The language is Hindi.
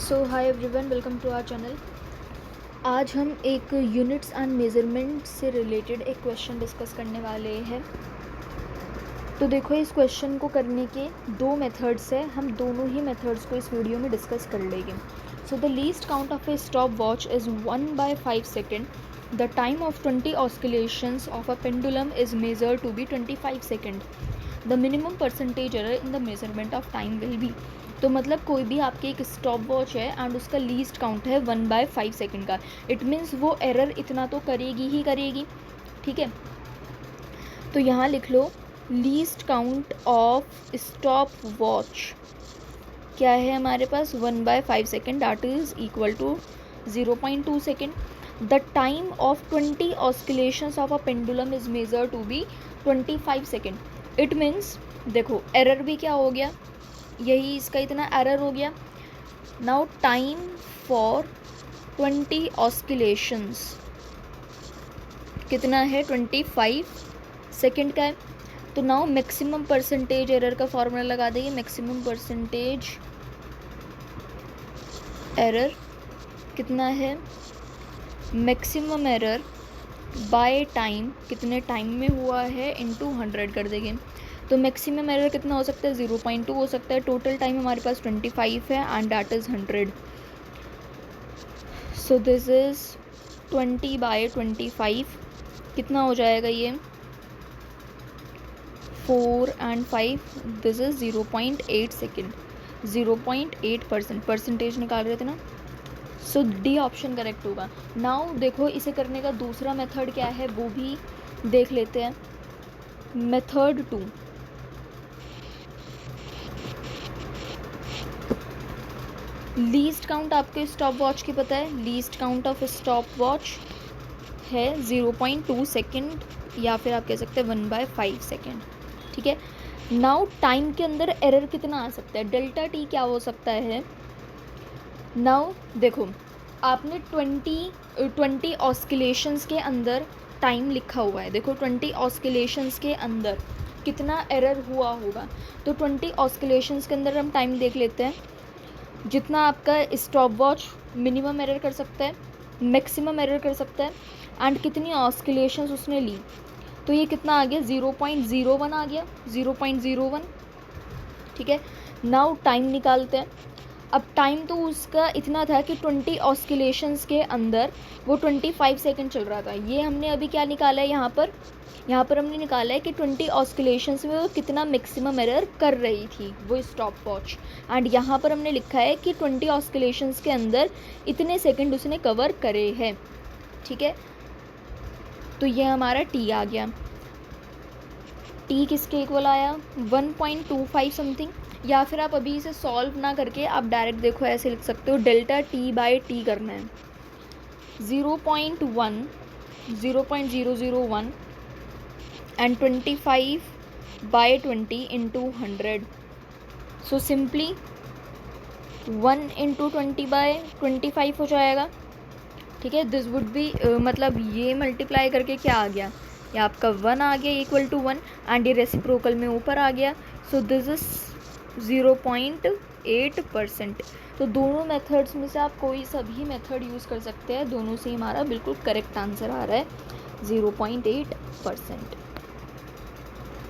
So hi everyone, welcome to our channel. आज हम एक यूनिट्स एंड मेजरमेंट से रिलेटेड एक क्वेश्चन डिस्कस करने वाले हैं। तो देखो, इस क्वेश्चन को करने के दो मेथड्स हैं। हम दोनों ही मेथड्स को इस वीडियो में डिस्कस कर लेंगे। So the least count of a stop watch is 1/5 second. The time of 20 oscillations of a pendulum is measured to be 25 second. The minimum percentage error in the measurement of time will be. तो मतलब कोई भी आपके एक स्टॉप वॉच है एंड उसका लीस्ट काउंट है 1/5 सेकेंड का. इट मीन्स वो एरर इतना तो करेगी ही करेगी. ठीक है, तो यहाँ लिख लो least count of stop watch क्या है हमारे पास 1/5 second, that is equal to 0.2 second. The time of 20 oscillations of a pendulum is measure to be 25 second. It means देखो एरर भी क्या हो गया, यही इसका इतना एरर हो गया. नाउ टाइम फॉर 20 ऑस्किलेशंस कितना है, 25 सेकेंड का है. तो नाउ मैक्सिमम परसेंटेज एरर का फॉर्मूला लगा देंगे. मैक्सिमम परसेंटेज एरर कितना है, मैक्सिमम एरर बाय टाइम, कितने टाइम में हुआ है, इनटू 100 कर देंगे. तो मैक्सिमम एरर कितना हो सकता है, 0.2 हो सकता है. टोटल टाइम हमारे पास 25 है and that is 100. So this is 20/25. कितना हो जाएगा ये, 4 and 5. This is 0.8 second. 0.8% percentage निकाल रहे थे ना. सो डी ऑप्शन करेक्ट होगा. नाउ देखो इसे करने का दूसरा मेथड क्या है वो भी देख लेते हैं. मेथड 2, लीस्ट काउंट आपके स्टॉप वॉच की पता है. Least count of stop watch है 0.2 सेकेंड या फिर आप कह सकते हैं 1/5 सेकेंड. ठीक है, नाउ टाइम के अंदर एरर कितना आ सकता है, डेल्टा टी क्या हो सकता है. नाउ देखो आपने 20 ऑस्किलेशंस के अंदर टाइम लिखा हुआ है. देखो 20 ऑस्किलेशंस के अंदर कितना एरर हुआ होगा. तो 20 ऑस्किलेशंस के अंदर हम टाइम देख लेते हैं. जितना आपका स्टॉप वॉच मिनिमम एरर कर सकता है, मैक्सिमम एरर कर सकता है, एंड कितनी ऑस्किलेशंस उसने ली. तो ये कितना आ गया, 0.01 आ गया, 0.01. ठीक है, नाउ टाइम निकालते हैं. अब टाइम तो उसका इतना था कि 20 ऑस्किलेशंस के अंदर वो 25 सेकेंड चल रहा था. ये हमने अभी क्या निकाला है, यहाँ पर हमने निकाला है कि 20 ऑस्किलेशंस में वो कितना मैक्सिमम एरर कर रही थी वो स्टॉप वॉच. एंड यहाँ पर हमने लिखा है कि 20 ऑस्किलेशंस के अंदर इतने सेकेंड उसने कवर करे हैं. ठीक है, तो ये हमारा टी आ गया. टी किसके इक्वल आया, 1.25 समथिंग. या फिर आप अभी इसे सॉल्व ना करके आप डायरेक्ट देखो ऐसे लिख सकते हो, डेल्टा टी बाय टी करना है. 0.1, 0.001 and 25/20 into 100. So simply 1 into 20/25 हो जाएगा. ठीक है, दिस वुड बी मतलब ये मल्टीप्लाई करके क्या आ गया, ये आपका 1 आ गया इक्वल टू 1 एंड ये रेसिप्रोकल में ऊपर आ गया. So this is 0.8%. तो दोनों मेथड्स में से आप कोई सा भी मेथड यूज़ कर सकते हैं. दोनों से हमारा बिल्कुल करेक्ट आंसर आ रहा है 0.8%.